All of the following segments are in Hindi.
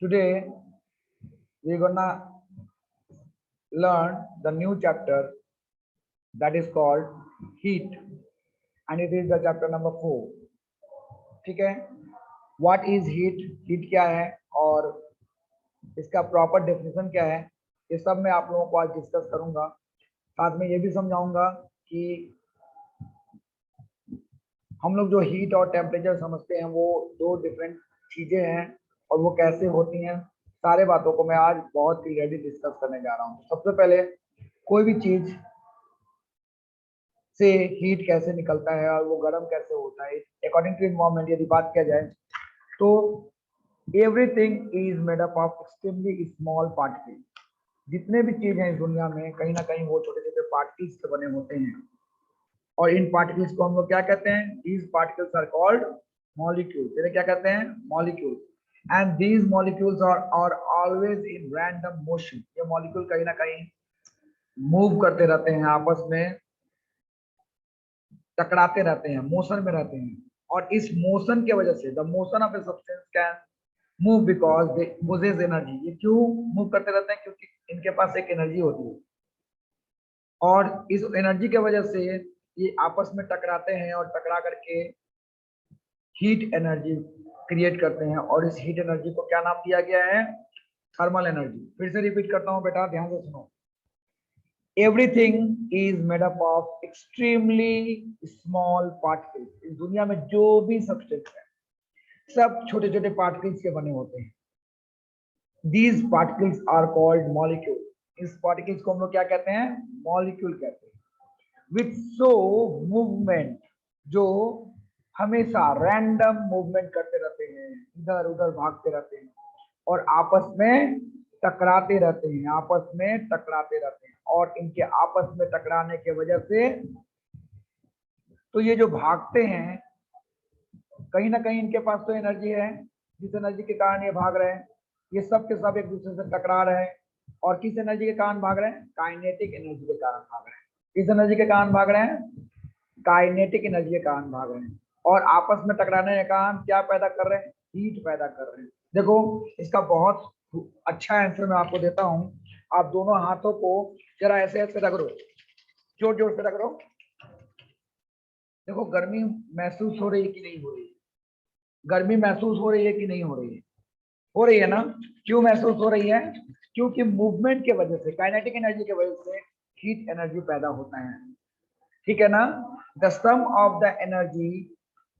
Today we're gonna learn the new chapter that is called heat, and it is the chapter number 4. ठीक है, what is heat, heat क्या है और इसका प्रॉपर डेफिनेशन क्या है, ये सब मैं आप लोगों को आज डिस्कस करूंगा। साथ में ये भी समझाऊंगा कि हम लोग जो हीट और टेम्परेचर समझते हैं वो दो डिफरेंट चीजें हैं और वो कैसे होती हैं, सारे बातों को मैं आज बहुत क्लियरली डिस्कस करने जा रहा हूँ। सबसे पहले कोई भी चीज से हीट कैसे निकलता है और वो गर्म कैसे होता है अकॉर्डिंग टू एनवायरमेंट यदि बात किया जाए तो everything is made up of extremely small particle. जितने भी चीज हैं इस दुनिया में कहीं ना कहीं वो छोटे छोटे पार्टिकल्स से बने होते हैं और इन पार्टिकल्स को हम लोग क्या कहते हैं, these particles are called molecules. इन्हें क्या कहते हैं, molecules. And these molecules are always in random motion. ये मॉलिक्यूल कहीं ना कहीं मूव करते रहते हैं, आपस में टकराते रहते हैं, मोशन में रहते हैं। और इस मोशन की वजह से the motion of a substance can move because they possess energy. ये क्यों मूव करते रहते हैं, क्योंकि इनके पास एक एनर्जी होती है और इस एनर्जी की वजह से ये आपस में टकराते हैं और टकरा करके हीट एनर्जी क्रिएट करते हैं। और इस हीट एनर्जी को क्या नाम दिया गया है, थर्मल एनर्जी। फिर से रिपीट करता हूं बेटा, ध्यान से सुनो। Everything is made up of extremely small particles. इस दुनिया में जो भी सब्सटेंस है सब छोटे छोटे पार्टिकल्स के बने होते हैं। These particles are called molecule. इस पार्टिकल्स को हम लोग क्या कहते हैं, मॉलिक्यूल कहते हैं। विथ सो मूवमेंट, जो हमेशा रैंडम मूवमेंट करते रहते हैं, इधर उधर भागते रहते हैं और आपस में टकराते रहते हैं, आपस में टकराते रहते हैं। और इनके आपस में टकराने की वजह से तो ये जो भागते हैं कहीं ना कहीं इनके पास तो एनर्जी है, जिस एनर्जी के कारण ये भाग रहे हैं। ये सब के सब एक दूसरे से टकरा रहे हैं और किस एनर्जी के कारण भाग रहे हैं, काइनेटिक एनर्जी के कारण भाग रहे हैं। किस एनर्जी के कारण भाग रहे हैं, काइनेटिक एनर्जी के कारण भाग रहे हैं। और आपस में टकराने के कारण क्या पैदा कर रहे हैं, हीट पैदा कर रहे हैं। देखो इसका बहुत अच्छा आंसर मैं आपको देता हूं। आप दोनों हाथों को जरा ऐसे ऐसे रगड़ो, जोर जोर से रगड़ो। देखो गर्मी महसूस हो रही है कि नहीं हो रही है, गर्मी महसूस हो रही है कि नहीं हो रही है, हो रही है ना। क्यों महसूस हो रही है, क्योंकि मूवमेंट की वजह से, काइनेटिक एनर्जी की वजह से हीट एनर्जी पैदा होता है। ठीक है ना। The sum of the energy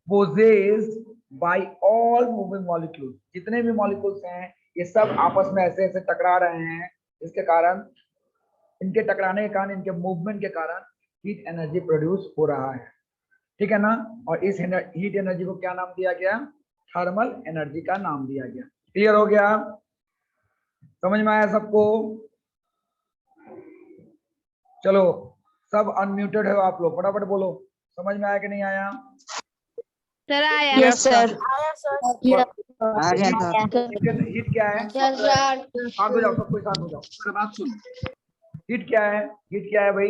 possessed by all moving molecules. जितने भी मॉलिक्यूल्स हैं ये सब आपस में ऐसे ऐसे टकरा रहे हैं, जिसके कारण, इनके टकराने के कारण, इनके मूवमेंट के कारण हीट एनर्जी प्रोड्यूस हो रहा है। ठीक है ना। और इस हीट एनर्जी को क्या नाम दिया गया, थर्मल एनर्जी का नाम दिया गया। क्लियर हो गया, समझ में आया सबको। चलो सब अनम्यूटेड हो आप लोग, फटाफट बोलो समझ में आया कि नहीं आया। सर आया। Yes sir. हीट क्या है, शांत हो जाओ, सब कोई शांत हो जाओ, मेरा बात सुनो। हीट क्या है, हीट क्या है भाई,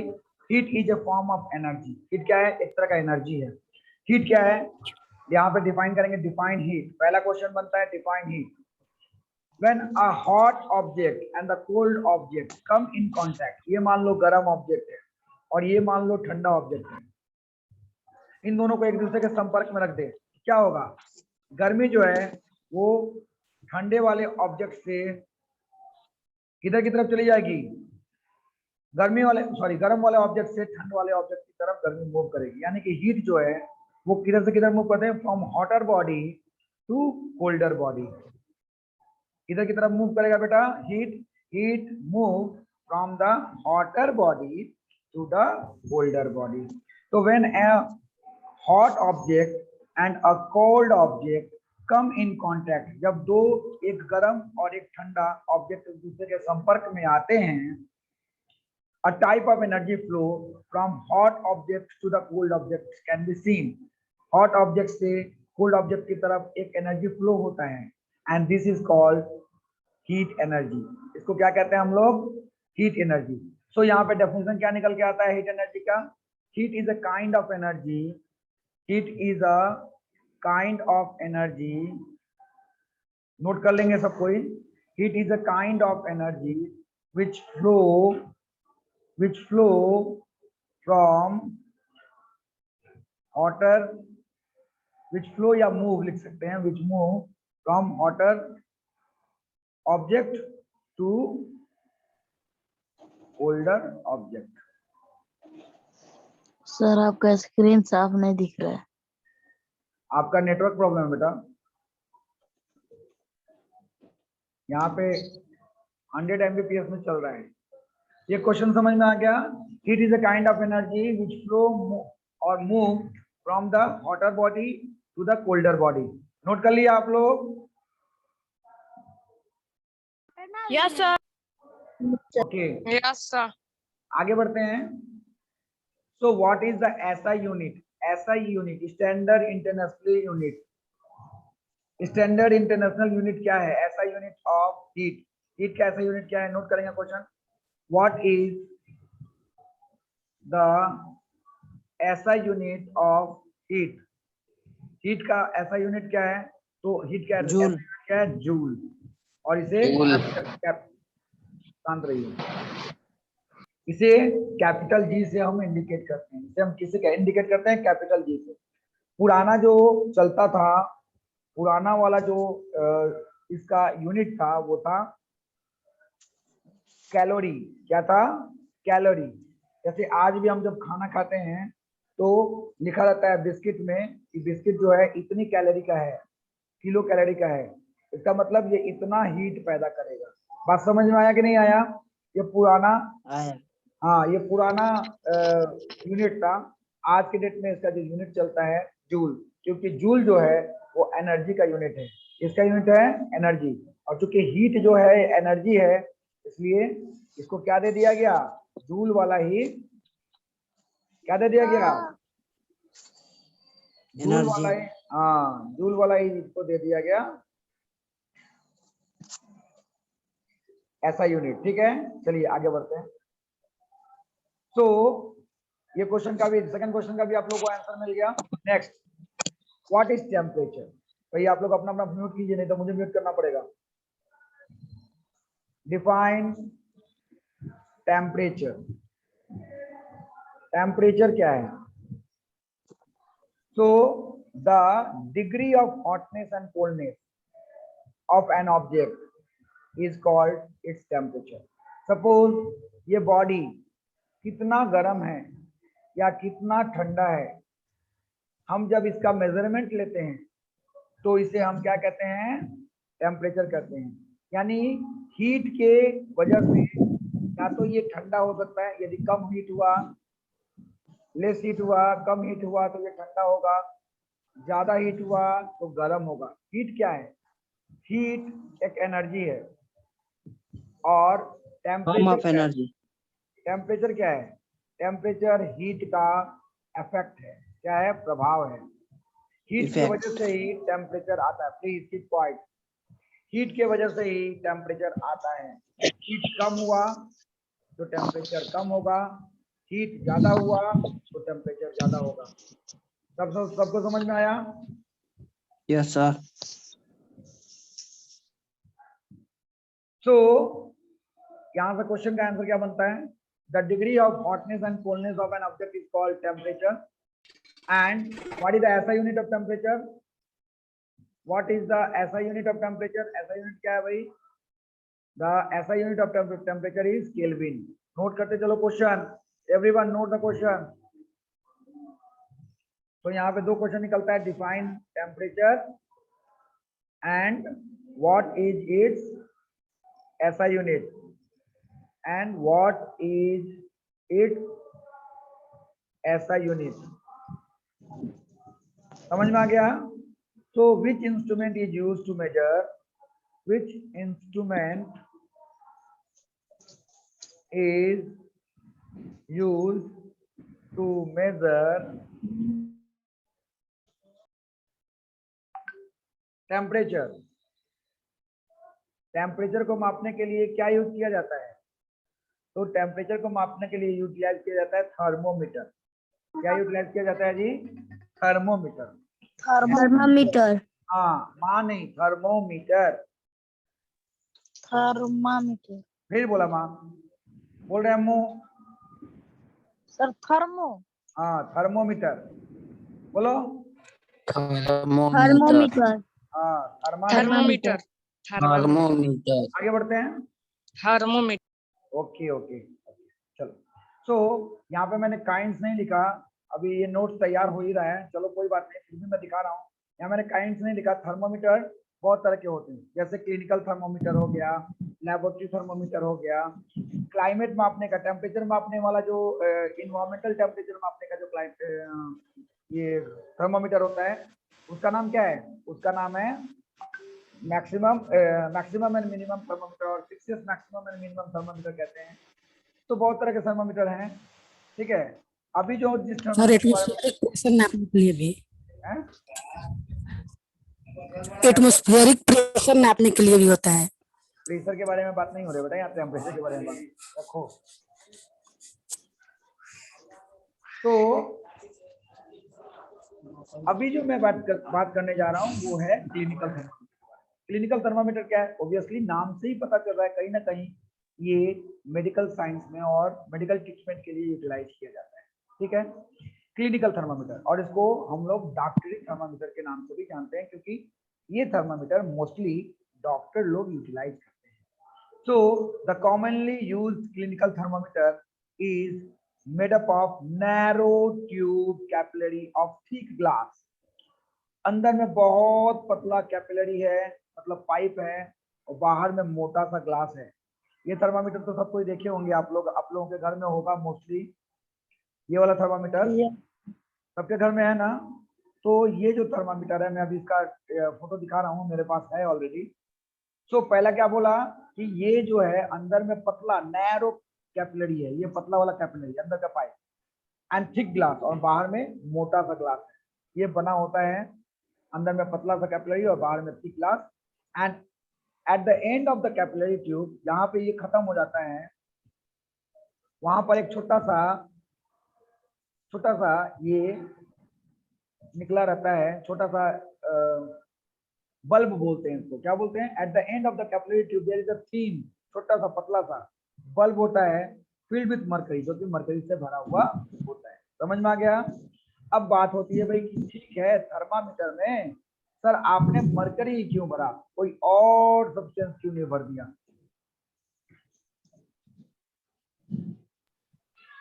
heat is a form of energy. Heat क्या है, एक तरह का एनर्जी है। हीट क्या है, यहाँ पे डिफाइन करेंगे, डिफाइन हीट। पहला क्वेश्चन बनता है define heat. When a hot object and the cold object come in contact, ये मान लो गर्म ऑब्जेक्ट है और ये मान लो ठंडा ऑब्जेक्ट है, इन दोनों को एक दूसरे के संपर्क में रख दे, क्या होगा, गर्मी जो है वो ठंडे वाले ऑब्जेक्ट से किधर की तरफ चली जाएगी, गर्म वाले ऑब्जेक्ट से ठंड वाले ऑब्जेक्ट की तरफ गर्मी मूव करेगी। यानी कि हीट जो है वो किधर से किधर मूव करते हैं, from hotter body to colder body. किधर की तरफ मूव करेगा बेटा, heat move from the hotter body to the colder body. तो when a hot object and a cold object come in contact, जब दो, एक गर्म और एक ठंडा ऑब्जेक्ट एक दूसरे के संपर्क में आते हैं, a type of energy flow from hot objects to the cold objects can be seen. hot object से cold object की तरफ एक एनर्जी फ्लो होता है and this is called heat energy। इसको क्या कहते हैं हम लोग, heat energy। so यहाँ पे डेफिनेशन क्या निकल के आता है हीट एनर्जी का, heat is a kind of energy, heat is a kind of energy note कर लेंगे सब कोई। Heat is a kind of energy which flow from hotter, which flow या move लिख सकते हैं, which move from hotter object to colder object। Sir आपका स्क्रीन साफ नहीं दिख रहा है। आपका नेटवर्क प्रॉब्लम है बेटा, यहाँ पे 100 Mbps में चल रहा है। ये क्वेश्चन समझ में आ गया। Heat is a kind of energy which flow और move from the hotter body to the colder body. Note कर लिया आप लोग? Yes sir. Okay, yes sir. आगे बढ़ते हैं। So what is the SI unit? SI unit standard international unit. Standard international unit क्या है? SI unit of heat. Heat का एसआई यूनिट क्या है? नोट करेंगे question. What is the SI unit of heat? Heat का SI यूनिट क्या है? तो हीट का SI यूनिट क्या है? जूल। और इसे शांत रहिए, इसे कैपिटल जी से हम इंडिकेट करते हैं। इसे हम किससे इंडिकेट करते हैं? कैपिटल जी से। पुराना जो चलता था, पुराना वाला जो इसका यूनिट था वो था कैलोरी। क्या था? कैलोरी। जैसे आज भी हम जब खाना खाते हैं तो लिखा रहता है बिस्किट में कि बिस्किट जो है इतनी कैलोरी का है, किलो कैलोरी का है। इसका मतलब ये इतना हीट पैदा करेगा। बात समझ में आया कि नहीं आया? ये पुराना आया। हाँ, ये पुराना यूनिट था। आज के डेट में इसका जो यूनिट चलता है जूल, क्योंकि जूल जो है वो एनर्जी का यूनिट है। इसका यूनिट है एनर्जी, और चूंकि हीट जो है एनर्जी है, इसलिए इसको क्या दे दिया गया? जूल वाला ही क्या दे दिया गया? जूल वाला ही, हाँ जूल वाला ही इसको दे दिया गया ऐसा यूनिट। ठीक है, चलिए आगे बढ़ते हैं। तो ये क्वेश्चन का भी, सेकंड क्वेश्चन का भी आप लोगों को आंसर मिल गया। Next, what is temperature? भाई आप लोग अपना अपना म्यूट कीजिए, नहीं तो मुझे म्यूट करना पड़ेगा। Define temperature. टेम्परेचर क्या है? So the degree of hotness and coldness of an object is called its temperature. Suppose ये बॉडी कितना गर्म है या कितना ठंडा है, हम जब इसका मेजरमेंट लेते हैं तो इसे हम क्या कहते हैं? टेम्परेचर कहते हैं। यानी हीट के वजह से या तो ये ठंडा हो सकता है, यदि कम हीट हुआ, लेस हीट हुआ, कम हीट हुआ तो ये ठंडा होगा, ज्यादा हीट हुआ तो गर्म होगा। हीट क्या है? हीट एक एनर्जी है। और टेम्परेचर क्या है? टेम्परेचर हीट का इफेक्ट है। क्या है? प्रभाव है। हीट की वजह से ही टेम्परेचर आता है। Please keep quiet. हीट के वजह से ही टेम्परेचर आता है। हीट कम हुआ तो टेम्परेचर कम होगा, हीट ज्यादा हुआ तो टेम्परेचर ज्यादा होगा। सबको समझ में आया? Yes sir. सो यहाँ से क्वेश्चन का आंसर क्या बनता है? The degree of hotness and coldness of an object is called temperature. And what is the SI unit of temperature? What is the SI unit of temperature? SI unit क्या है भाई? The SI unit of temperature is kelvin. Note करते चलो question, everyone note the question. तो यहाँ पे दो क्वेश्चन निकलता है, define temperature and what is it's SI unit and what is it's SI unit. समझ में आ गया? So which instrument is used to measure? Which instrument is used to measure temperature? Temperature को मापने के लिए क्या यूज किया जाता है? तो टेम्परेचर को मापने के लिए यूटिलाइज किया जाता है थर्मोमीटर। क्या यूटिलाइज किया जाता है जी? थर्मोमीटर। थर्मामीटर। हाँ, माँ नहीं, थर्मोमीटर। थर्मामीटर। फिर बोला माँ, बोल रहे हैं मुंह। Sir thermo. हाँ, थर्मोमीटर बोलो। थर्मोमीटर। हाँ, Thermometer. थर्मोमीटर। आगे बढ़ते हैं। Thermometer. ओके ओके, चलो। सो यहाँ पे मैंने काइंड्स नहीं लिखा, अभी ये नोट्स तैयार हो ही रहा है, चलो कोई बात नहीं, फिर भी मैं दिखा रहा हूँ। यहाँ मैंने काइंड्स नहीं लिखा। थर्मोमीटर बहुत तरह के होते हैं, जैसे क्लिनिकल थर्मोमीटर हो गया, लेबोरेटरी थर्मोमीटर हो गया, क्लाइमेट मापने का, टेम्परेचर मापने वाला, जो इन्वायरमेंटल टेम्परेचर मापने का जो ये थर्मोमीटर होता है, उसका नाम क्या है? उसका नाम है मैक्सिमम एंड मिनिमम थर्मोमीटर, और 6 मैक्सिमम एंड मिनिमम थर्मोमीटर कहते हैं। तो बहुत तरह के थर्मोमीटर हैं, ठीक है। अभी जो जिस सर थर्मोमीटर एटमॉस्फेरिक प्रेशर नापने के लिए भी, है, एटमॉस्फेरिक प्रेशर नापने के लिए भी होता है। प्रेशर के बारे में बात नहीं हो रही बेटा, यहाँ टेम्परेचर के बारे में बात रखो। तो अभी जो मैं बात करने जा रहा हूँ वो है क्लिनिकल थर्मोमीटर। क्लिनिकल थर्मोमीटर क्या है? ऑब्वियसली नाम से ही पता चल रहा है, कहीं ना कहीं ये मेडिकल साइंस में और मेडिकल ट्रीटमेंट के लिए यूटिलाइज किया जाता है, ठीक है, क्लिनिकल थर्मोमीटर। और इसको हम लोग डॉक्टरी थर्मोमीटर के नाम से भी जानते हैं, क्योंकि ये थर्मोमीटर मोस्टली डॉक्टर लोग यूटिलाइज करते हैं। So the commonly used clinical thermometer is made up of narrow tube capillary of thick glass. अंदर में बहुत पतला कैपिलरी है, मतलब पाइप है, और बाहर में मोटा सा ग्लास है। ये थर्मामीटर तो सब कोई देखे होंगे, आप लोगों के घर में होगा मोस्टली, ये वाला थर्मामीटर सबके घर में है ना। तो ये जो थर्मामीटर है, मैं अभी इसका फोटो दिखा रहा हूँ, मेरे पास है ऑलरेडी। सो पहला क्या बोला कि ये जो है अंदर में पतला नैरो कैपिलरी है, ये पतला वाला कैपिलरी अंदर का पाइप, एंड थिक ग्लास, और बाहर में मोटा सा ग्लास है। ये बना होता है, अंदर में पतला सा कैपिलरी और बाहर में thick glass, and eight the end of the capillary tube, जहां पे ये खत्म हो जाता है, वहां पर एक छोटा सा ये निकला रहता है, छोटा सा बल्ब बोलते हैं इसको, क्या बोलते हैं? At the end of the capillary tube there is a thin, छोटा सा पतला सा बल्ब होता है, फिल्ड विथ मरकरी, जो कि मरकरी से भरा हुआ होता है। समझ में आ गया? अब बात होती है भाई कि ठीक है, थर्मामीटर में सर आपने मरकरी ही क्यों भरा, कोई और सब्सटेंस क्यों नहीं भर दिया?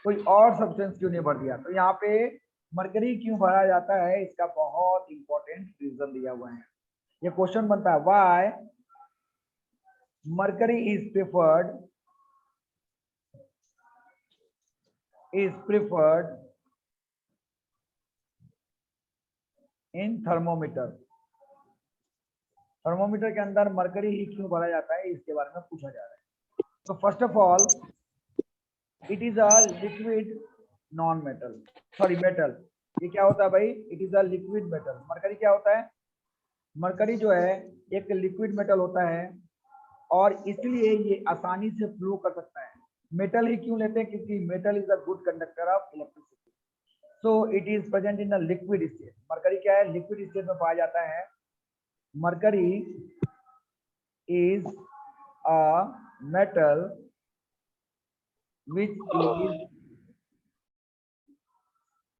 कोई और सब्सटेंस क्यों नहीं भर दिया? तो यहाँ पे मरकरी क्यों भरा जाता है, इसका बहुत इंपॉर्टेंट रीजन दिया हुआ है। ये क्वेश्चन बनता है, why mercury is preferred in thermometer. Thermometer के अंदर मरकरी ही क्यों भरा जाता है, इसके बारे में पूछा जा रहा है। तो first of all, it is a liquid non metal, sorry metal. ये क्या होता है भाई? It is a liquid metal. Mercury क्या होता है? मरकरी जो है एक लिक्विड मेटल होता है, और इसलिए ये आसानी से फ्लो कर सकता है। मेटल ही क्यों लेते हैं? क्योंकि metal is a good conductor of electricity, so it is present in a liquid state. Mercury क्या है? लिक्विड स्टेट में पाया जाता है। Mercury is a metal which is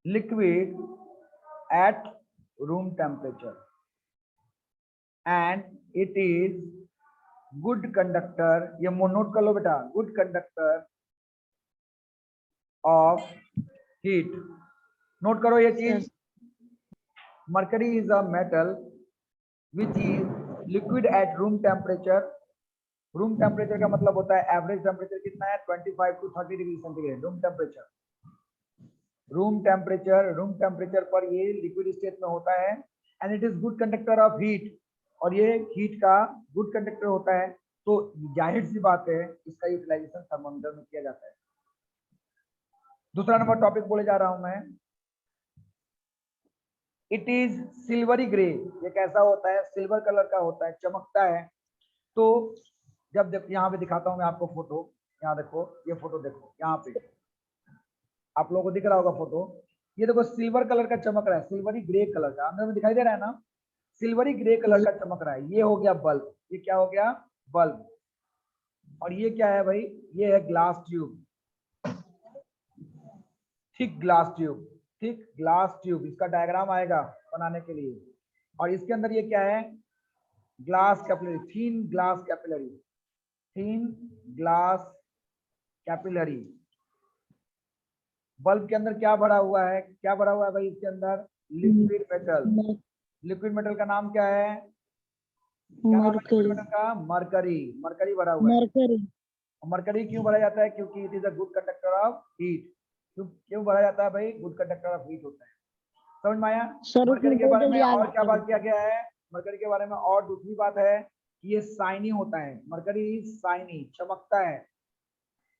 liquid at room temperature, and it is good conductor, ये नोट कर लो बेटा, good conductor of heat। Note करो ये चीज। mercury is a metal which is liquid at room temperature। Room temperature का मतलब होता है, एवरेज टेम्परेचर कितना है? 25 to 30 degree centigrade room temperature. Room temperature पर ये लिक्विड स्टेट में होता है, and it is good conductor of heat, और ये हीट का गुड कंडक्टर होता है। तो जाहिर सी बात है, इसका यूटिलाइजेशन थर्मोमीटर में किया जाता है। दूसरा नंबर टॉपिक बोले जा रहा हूं मैं, इट इज सिल्वरी ग्रे। ये कैसा होता है? सिल्वर कलर का होता है, चमकता है। तो जब यहाँ पे दिखाता हूँ मैं आपको फोटो, यहाँ देखो, ये फोटो देखो, यहाँ पे आप लोगों को दिख रहा होगा फोटो, ये देखो सिल्वर कलर का चमक रहा है, सिल्वरी ग्रे कलर का, अंदर में दिखाई दे रहा है ना। सिल्वरी ग्रे कलर का चमक रहा है, ये हो गया बल्ब। ये क्या हो गया? बल्ब। और ये क्या है भाई? ये है glass tube, thick glass tube, thick glass tube. इसका डायग्राम आएगा बनाने के लिए। और इसके अंदर ये क्या है? ग्लास कैपिलरी, थीन ग्लास कैपिलरी, थीन ग्लास कैपिलरी। बल्ब के अंदर क्या भरा हुआ है? क्या भरा हुआ है भाई इसके अंदर? Liquid metal. लिक्विड मेटल का नाम क्या है? क्या नाम है लिक्विड मेटल का? मरकरी। मरकरी भरा हुआ है। मरकरी। मरकरी क्यों भरा जाता है? क्योंकि it is a good conductor of heat. क्यों भरा जाता है भाई? गुड कंडक्टर ऑफ हीट होता है। समझ में आया? सर मरकरी के बारे में और क्या बात करें। किया गया है? मरकरी के बारे में और दूसरी बात है कि ये शाइनी होता है। मरकरी शाइनी, चमकता है।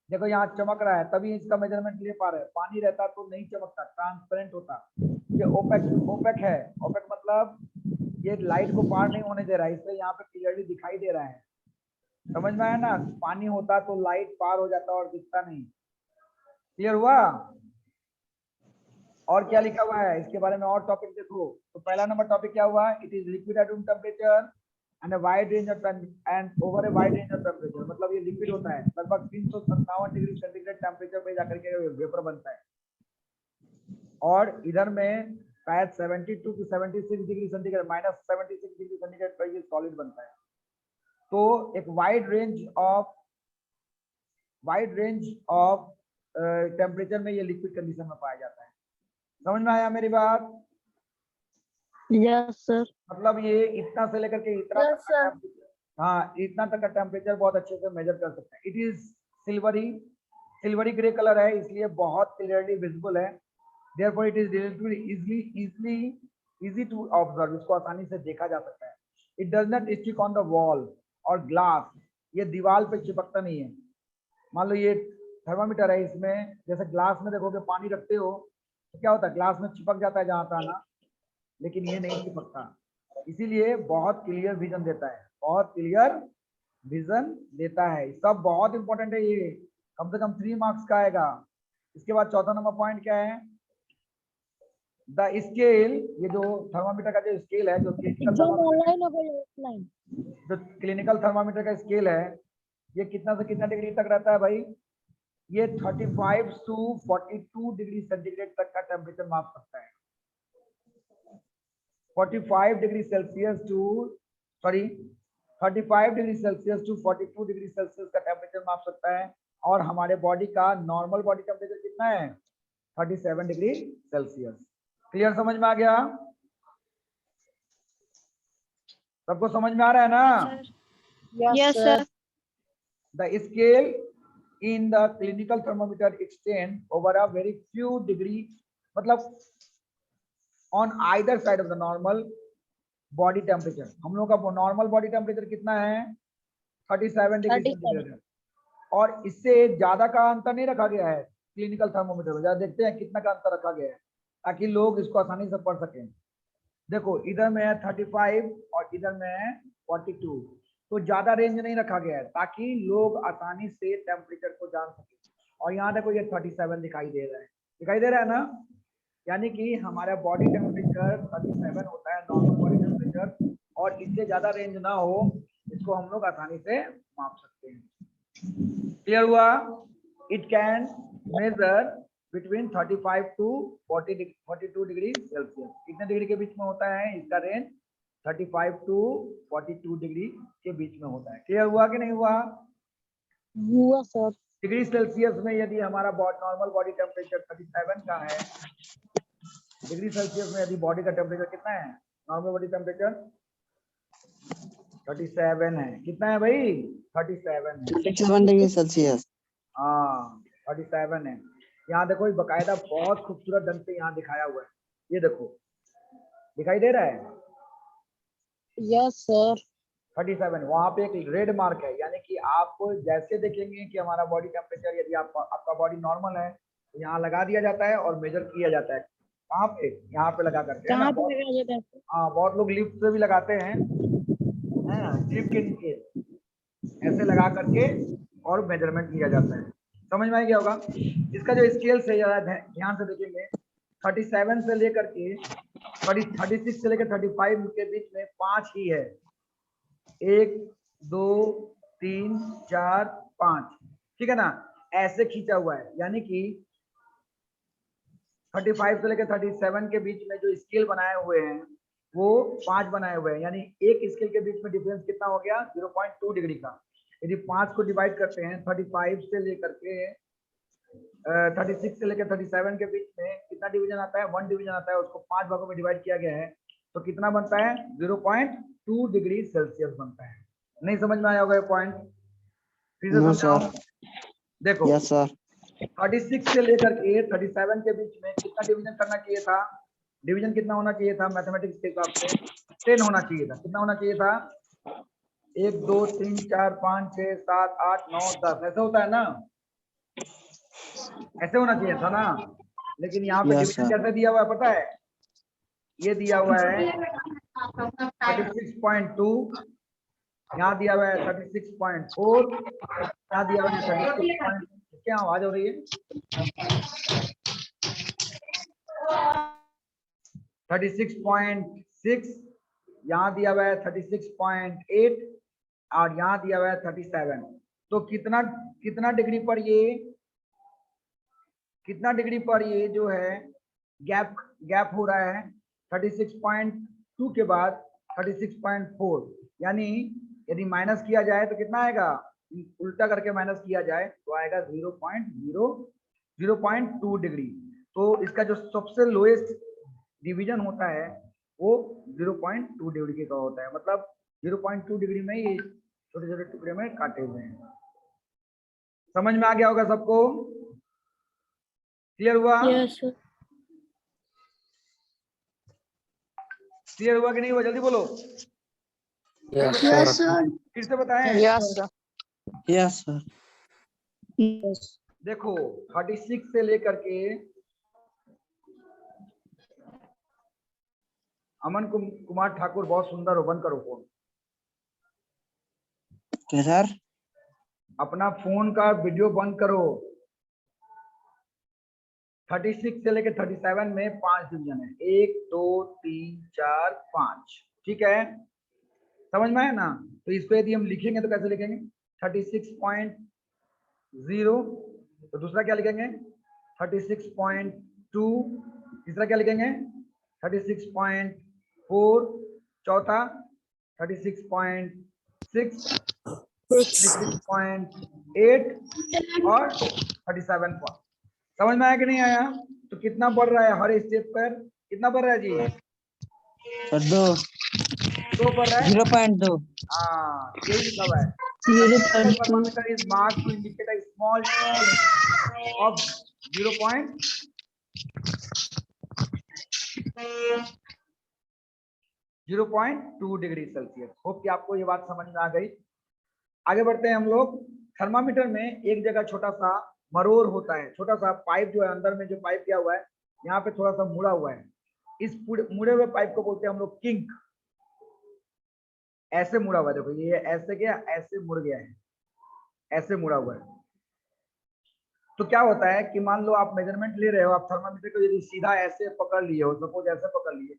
देखो यहाँ चमक रहा है, तभी इसका मेजरमेंट ले पा रहे हैं। पानी रहता तो नहीं चमकता, ट्रांसपेरेंट होता। ये ओपेक, ओपेक है। ओपेक मतलब ये लाइट को पार नहीं होने दे रहा है, इसलिए यहाँ पे क्लियरली दिखाई दे रहा है। समझ में आया ना? पानी होता तो लाइट पार हो जाता और दिखता नहीं। क्लियर हुआ? और क्या लिखा हुआ है इसके बारे में? और टॉपिक देखो तो पहला नंबर टॉपिक क्या हुआ? It is liquid at room temperature and a wide range of and over a wide range of temperature. मतलब ये लिक्विड होता है, लगभग 357 डिग्री सेंटीग्रेड टेम्परेचर पे जाकर के वेपर बनता है। और इधर में शायद 72 to 76 degree centigrade, -76 degree centigrade पर ये सॉलिड बनता है। तो एक वाइड रेंज ऑफ टेम्परेचर में ये लिक्विड कंडीशन में पाया जाता है। समझ में आया मेरी बात? Yes sir. मतलब ये इतना से लेकर के इतना Yes, तक का sir. टेम्परेचर, हाँ इतना तक का टेम्परेचर बहुत अच्छे से मेजर कर सकते हैं। It is silvery grey colour है, इसलिए बहुत क्लियरली विजिबल है। Therefore it is relatively easy to observe. इसको आसानी से देखा जा सकता है। It does not stick on the wall और ग्लास, ये दीवार पे चिपकता नहीं है। मान लो ये थर्मामीटर है, इसमें जैसे ग्लास में देखोगे पानी रखते हो तो क्या होता है? ग्लास में चिपक जाता है जहां तहाँ ना, लेकिन ये नहीं चिपकता। इसीलिए बहुत क्लियर विजन देता है, बहुत क्लियर विजन देता है। सब बहुत इंपॉर्टेंट है, ये कम से कम 3 मार्क्स का आएगा। इसके बाद चौथा नंबर पॉइंट क्या है? The scale. ये जो थर्मामीटर का जो स्केल है, जो क्लिनिकल थर्मामीटर का स्केल है, ये कितना से कितना डिग्री तक रहता है भाई? ये 35 टू 42 डिग्री सेंटीग्रेड तक का टेम्परेचर माप सकता है। 35 degree Celsius to 42 degree Celsius का टेम्परेचर माप सकता है। और हमारे बॉडी का नॉर्मल बॉडी टेम्परेचर कितना है? 37 डिग्री सेल्सियस। क्लियर? समझ में आ गया? सबको समझ में आ रहा है ना? Yes sir. The scale in the clinical thermometer extend over a very few degree, मतलब on either side of the normal body temperature। हम लोग का नॉर्मल बॉडी टेम्परेचर कितना है? 37 डिग्री सेंटीग्रेड है। और इससे ज्यादा का अंतर नहीं रखा गया है क्लिनिकल थर्मोमीटर में। जरा देखते हैं कितना का अंतर रखा गया है, ताकि लोग इसको आसानी से पढ़ सकें। देखो इधर में है 35 और इधर में है 42, तो ज्यादा रेंज नहीं रखा गया है ताकि लोग आसानी से टेम्परेचर को जान सके। और यहाँ देखो ये 37 दिखाई दे रहा है, दिखाई दे रहा है ना? यानी कि हमारा बॉडी टेम्परेचर 37 होता है, नॉर्मल बॉडी टेम्परेचर, और इससे ज्यादा रेंज ना हो, इसको हम लोग आसानी से माप सकते हैं। क्लियर हुआ? It can measure between 35 to 42 degree Celsius. कितने डिग्री के बीच में होता है इसका रेंज? 35 टू 42 डिग्री के बीच में होता है। क्लियर हुआ कि नहीं हुआ? हुआ सर। डिग्री सेल्सियस में यदि हमारा नॉर्मल बॉडी टेम्परेचर 37 का है, डिग्री सेल्सियस में यदि बॉडी का टेम्परेचर कितना है? नॉर्मल बॉडी टेम्परेचर 37 है। कितना है भाई? 37 है। 37 डिग्री सेल्सियस। हाँ 37 है। यहाँ देखो ये बकायदा बहुत खूबसूरत ढंग से यहाँ दिखाया हुआ है। ये देखो दिखाई दे रहा है? Yes sir. 37 वहां पे एक रेड मार्क है, यानी कि आप जैसे देखेंगे कि हमारा बॉडी टेम्परेचर, यदि आपका बॉडी नॉर्मल है तो यहाँ लगा दिया जाता है और मेजर किया जाता है। कहाँ पे? यहाँ पे लगा करके। कहाँ पे लगा जाता है? हाँ बहुत लोग लिफ्ट पे भी लगाते हैं, लिफ्ट के नीचे ऐसे लगा करके और मेजरमेंट लिया जाता है। समझ में आ गया होगा? इसका जो स्केल से ध्यान से देखेंगे 37 से लेकर के 36 से लेकर 35 के बीच में 5 ही है। 1 2 3 4 5, ठीक है ना, ऐसे खींचा हुआ है। यानी कि 35 से लेकर 37 के बीच में जो स्केल बनाए हुए हैं वो 5 बनाए हुए हैं। यानी एक स्केल के बीच में डिफरेंस कितना हो गया? 0.2 डिग्री का। यदि 5 को डिवाइड करते हैं 35 से लेकर के 36 से लेकर 37 के बीच में कितना डिवीजन आता है? 1 डिवीजन आता है। उसको 5 भागों में डिवाइड किया गया है तो कितना बनता है? 0.2 डिग्री सेल्सियस बनता है। नहीं समझ में आया होगा ये पॉइंट? फिर से नो समझाऊं? सर। देखो यस सर। 36 से लेकर के 37 के बीच में कितना डिवीजन करना चाहिए था? डिवीजन कितना होना चाहिए था मैथमेटिक्स के हिसाब से? 10 होना चाहिए था। कितना होना चाहिए था? 1 2 3 4 5 6 7 8 9 10, ऐसा होता है ना? ऐसे होना चाहिए था ना? लेकिन यहाँ पे Yes, डिवीजन sir. कैसे दिया हुआ है पता है? ये दिया हुआ है 36.2, यहाँ दिया हुआ है 36.4, यहाँ दिया हुआ है 36. क्या आवाज हो रही है? 36.6, यहाँ दिया हुआ है 36.8 और यहाँ दिया हुआ है 37। तो कितना कितना डिग्री पर ये जो है गैप हो रहा है? 36.2 के बाद 36.4, यानी यदि माइनस किया जाए तो कितना आएगा? उल्टा करके माइनस किया जाए तो आएगा 0.2 डिग्री। तो इसका जो सबसे लोएस्ट डिवीजन होता है वो 0.2 डिग्री के का होता है। मतलब 0.2 डिग्री में ये छोटे छोटे टुकड़े में काटे हुए हैं। समझ में आ गया होगा सबको? क्लियर हुआ? Yes sir. क्लियर हुआ कि नहीं हुआ? जल्दी बोलो। Yes, yes sir. सर। फिर से बताएं। Yes, sir. Yes, sir. देखो 36 से लेकर के अमन कुमार ठाकुर, बहुत सुंदर हो, बंद करो फोन। क्या सर? अपना फोन का वीडियो बंद करो। 36 से लेकर 37 में 5 डिवीजन है, 1 2 3 4 5, ठीक है? समझ में आया ना? तो इसको यदि हम लिखेंगे तो कैसे लिखेंगे? 36.0, तो दूसरा क्या लिखेंगे? 36.2, तीसरा क्या लिखेंगे? 36.4, चौथा 36.6, 36.8 और 37 पॉइंट। समझ में आया कि नहीं आया? तो कितना बढ़ रहा है हर स्टेप पर? कितना बढ़ रहा है जी? सर 2. 2 बढ़ रहा है। 0.2. हाँ, यही लिखा हुआ है। 0.2. Thermometer is marked to indicate a small change of 0.2 degree Celsius. Hope कि आपको ये बात समझ में आ गई। आगे बढ़ते हैं हम लोग। थर्मामीटर में एक जगह छोटा सा मरोड़ होता है, छोटा सा पाइप जो है, अंदर में जो पाइप दिया हुआ है यहाँ पे थोड़ा सा मुड़ा हुआ है। इस मुड़े हुए पाइप को बोलते हैं हम लोग किंक। ऐसे मुड़ा हुआ है, देखो ये ऐसे गया, ऐसे मुड़ गया है, ऐसे मुड़ा हुआ है। तो क्या होता है कि मान लो आप मेजरमेंट ले रहे हो, आप थर्मामीटर को यदि सीधा ऐसे पकड़ लिए हो, सपोज ऐसे पकड़ लिए,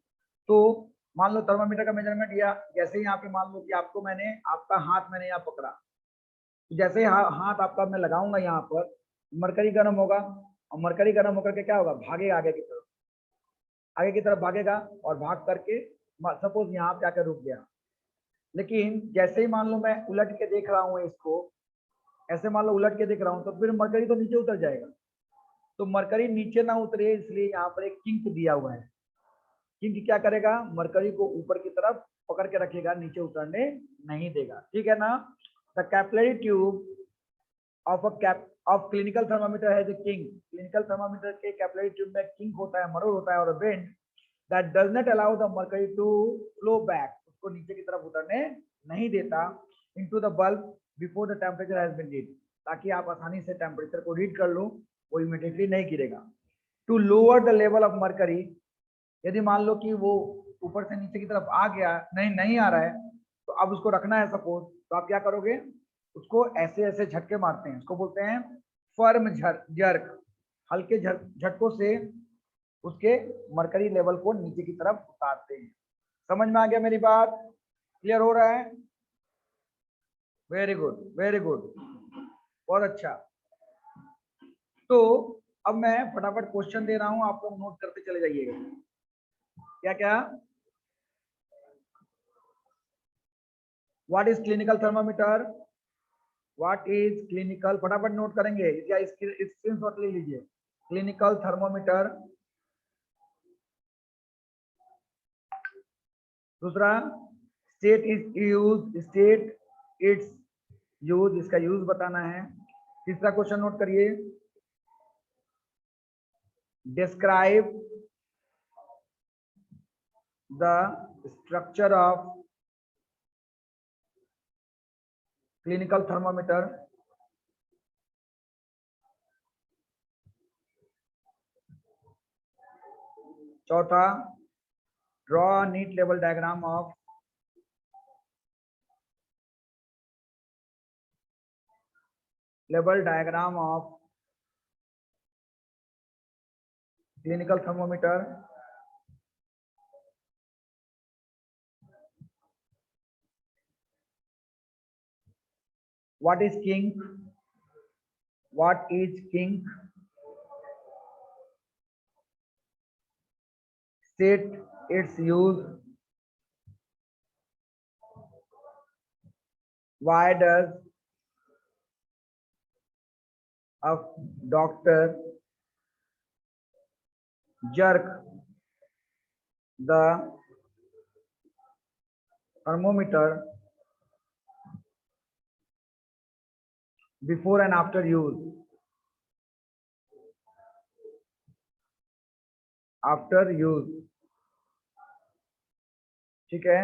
तो मान लो थर्मामीटर का मेजरमेंट लिया, जैसे ही यहाँ पे मान लो कि आपको मैंने आपका हाथ मैंने यहाँ पकड़ा, तो जैसे ही हाथ आपका मैं लगाऊंगा यहाँ पर, मरकरी गर्म होगा और मरकरी गर्म होकर के क्या होगा? भागेगा आगे की तरफ भागेगा और भाग करके सपोज यहाँ पे आकर रुक गया। लेकिन जैसे ही मान लो मैं उलट के देख रहा हूँ इसको, ऐसे मान लो उलट के देख रहा हूँ, तो फिर मरकरी तो नीचे उतर जाएगा। तो मरकरी नीचे ना उतरे इसलिए यहाँ पर एक किंक दिया हुआ है। किंक क्या करेगा? मरकरी को ऊपर की तरफ पकड़ के रखेगा, नीचे उतरने नहीं देगा, ठीक है ना? The capillary tube of clinical thermometer है जो किंक। क्लिनिकल थर्मामीटर के कैपिलरी ट्यूब में किंक होता है, मरोड़ होता है और bend that does not allow the mercury to flow back, उसको नीचे की तरफ उतरने नहीं देता into the bulb before the temperature has been read, ताकि आप आसानी से टेम्परेचर को रीड कर लो, वो इमीडिएटली नहीं गिरेगा। To lower the level of mercury, यदि मान लो कि वो ऊपर से नीचे की तरफ आ गया, नहीं आ रहा है, तो अब उसको रखना है सपोज, तो आप क्या करोगे? उसको ऐसे ऐसे झटके मारते हैं, उसको बोलते हैं फर्म जर्क। हल्के झटकों से उसके मरकरी लेवल को नीचे की तरफ उतारते हैं। समझ में आ गया मेरी बात? क्लियर हो रहा है? वेरी गुड, वेरी गुड, बहुत अच्छा। तो अब मैं फटाफट क्वेश्चन दे रहा हूं, आप लोग नोट करते चले जाइएगा। क्या क्या? What is clinical thermometer? What is clinical, फटाफट नोट करेंगे या स्क्रीनशॉट ले लीजिए। Clinical thermometer. दूसरा, state its use, state its use, इसका यूज बताना है। तीसरा क्वेश्चन नोट करिए, describe the structure of clinical thermometer. चौथा, ड्रॉ नीट लेवल diagram of clinical thermometer. What is kink? What is kink? State its use. Why does a doctor jerk the thermometer before and after use? After use, ठीक है।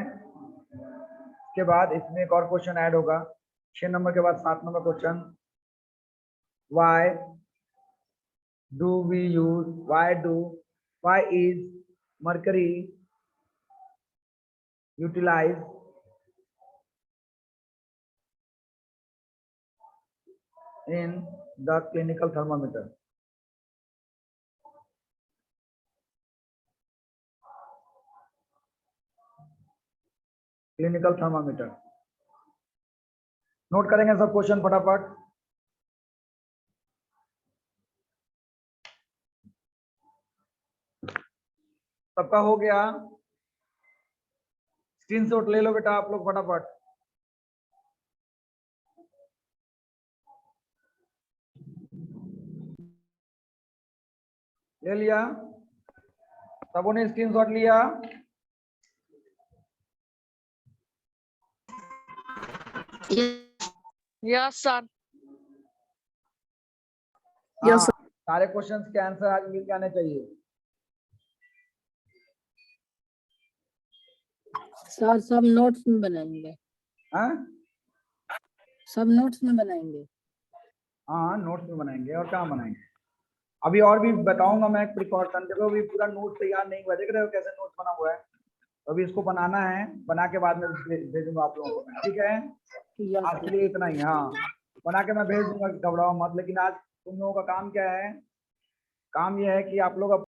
इसके बाद इसमें एक और क्वेश्चन ऐड होगा, 6 नंबर के बाद 7 number question, why do we use, why is mercury utilized in the clinical thermometer? Clinical thermometer note करेंगे सब क्वेश्चन फटाफट। सबका हो गया? स्क्रीनशॉट ले लो बेटा आप लोग फटाफट। ले लिया? सबों ने स्क्रीनशॉट लिया? Yes sir. हाँ, सारे क्वेश्चंस के आंसर आज मिल के आने चाहिए। सर सब नोट्स में बनाएंगे। हाँ सब नोट्स में बनाएंगे। हाँ, नोट्स में बनाएंगे और कहाँ बनाएंगे। अभी और भी बताऊंगा मैं एक प्रिकॉशन। देखो अभी पूरा नोट तैयार नहीं हुआ, देख रहे हो कैसे नोट बना हुआ है। अभी इसको बनाना है, बना के बाद में भेजूंगा आप लोगों को, ठीक है। आज के लिए इतना ही। हाँ, बना के मैं भेज दूंगा, घबराओ मत। लेकिन आज तुम लोगों का काम क्या है? काम यह है कि आप लोग